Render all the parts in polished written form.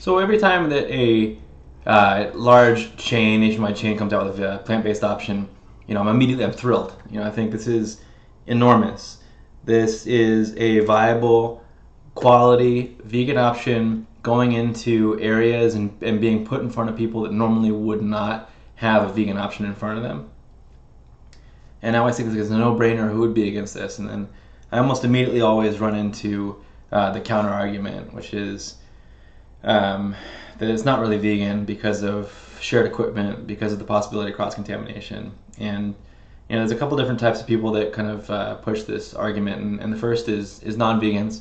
So every time that a large chain, nationwide chain, comes out with a plant-based option, I'm thrilled. I think this is enormous. This is a viable, quality vegan option going into areas and being put in front of people that normally would not have a vegan option in front of them. And I always think it's a no-brainer who would be against this. And then I almost immediately always run into the counter argument, which is that it's not really vegan because of shared equipment, because of the possibility of cross-contamination. And there's a couple different types of people that kind of push this argument. And the first is non-vegans,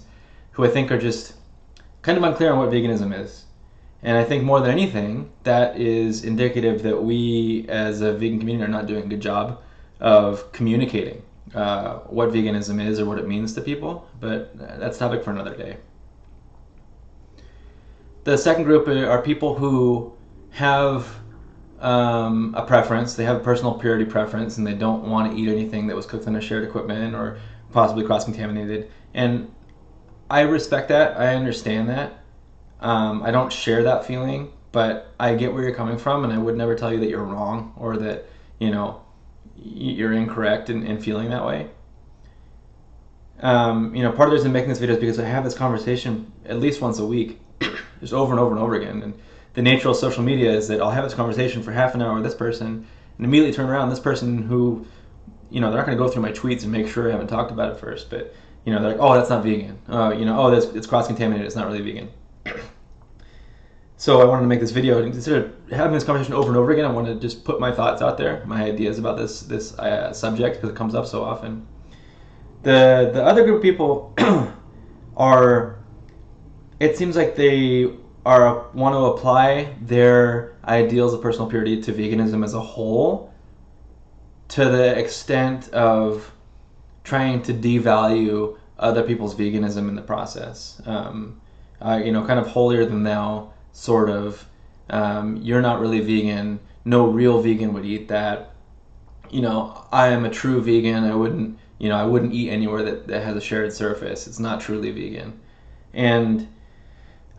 who I think are just kind of unclear on what veganism is. And I think more than anything, that is indicative that we as a vegan community are not doing a good job of communicating what veganism is or what it means to people. But that's a topic for another day. The second group are people who have a preference. They have a personal purity preference, and they don't want to eat anything that was cooked on a shared equipment or possibly cross-contaminated. And I respect that. I understand that. I don't share that feeling, but I get where you're coming from, and I would never tell you that you're wrong or that you're incorrect in feeling that way. Part of the reason I'm making this video is because I have this conversation at least once a week, just over and over and over again. And the nature of social media is that I'll have this conversation for half an hour with this person and immediately turn around, this person who, they're not going to go through my tweets and make sure I haven't talked about it first, but, they're like, oh, that's not vegan. It's cross-contaminated, it's not really vegan. So I wanted to make this video, and instead of having this conversation over and over again, I wanted to just put my thoughts out there, my ideas about this subject, because it comes up so often. The other group of people are, it seems like they want to apply their ideals of personal purity to veganism as a whole, to the extent of trying to devalue other people's veganism in the process. Kind of holier than thou, sort of. You're not really vegan. No real vegan would eat that. I am a true vegan. I wouldn't eat anywhere that has a shared surface. It's not truly vegan. And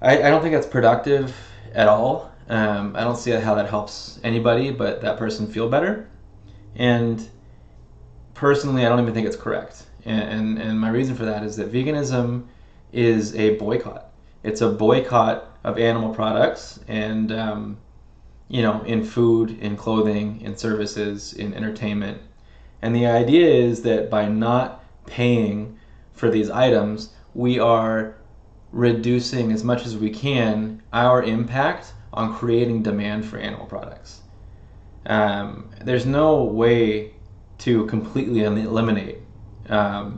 I don't think that's productive at all. I don't see how that helps anybody but that person feel better. And personally, I don't even think it's correct. And my reason for that is that veganism is a boycott. It's a boycott of animal products and, in food, in clothing, in services, in entertainment. And the idea is that by not paying for these items, we are reducing as much as we can our impact on creating demand for animal products. There's no way to completely eliminate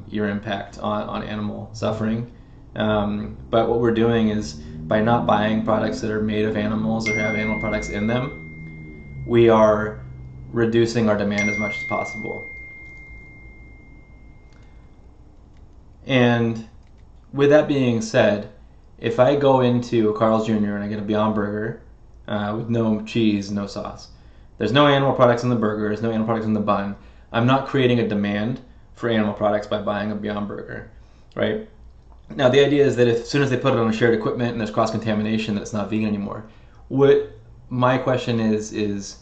your impact on animal suffering. But what we're doing is, by not buying products that are made of animals or have animal products in them, we are reducing our demand as much as possible. And with that being said, if I go into a Carl's Jr. and I get a Beyond Burger with no cheese, no sauce, there's no animal products in the burger, there's no animal products in the bun, I'm not creating a demand for animal products by buying a Beyond Burger, right? Now, the idea is that as soon as they put it on a shared equipment and there's cross-contamination, that it's not vegan anymore. What my question is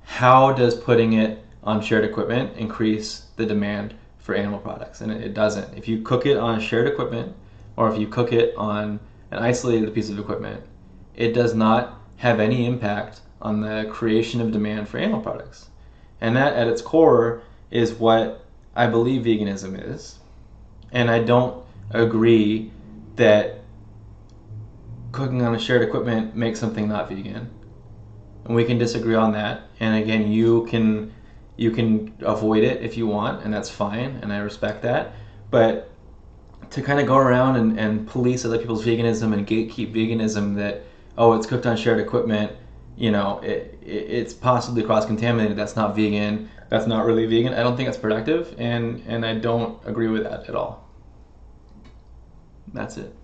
how does putting it on shared equipment increase the demand for animal products? And it doesn't. If you cook it on a shared equipment, or if you cook it on an isolated piece of equipment, it does not have any impact on the creation of demand for animal products. And that, at its core, is what I believe veganism is. And I don't agree that cooking on a shared equipment makes something not vegan. And we can disagree on that. And again, you can avoid it if you want, and that's fine, and I respect that. But to kind of go around and police other people's veganism and gatekeep veganism, that, oh, it's cooked on shared equipment, it's possibly cross-contaminated, that's not vegan, that's not really vegan, I don't think it's productive, and I don't agree with that at all. That's it.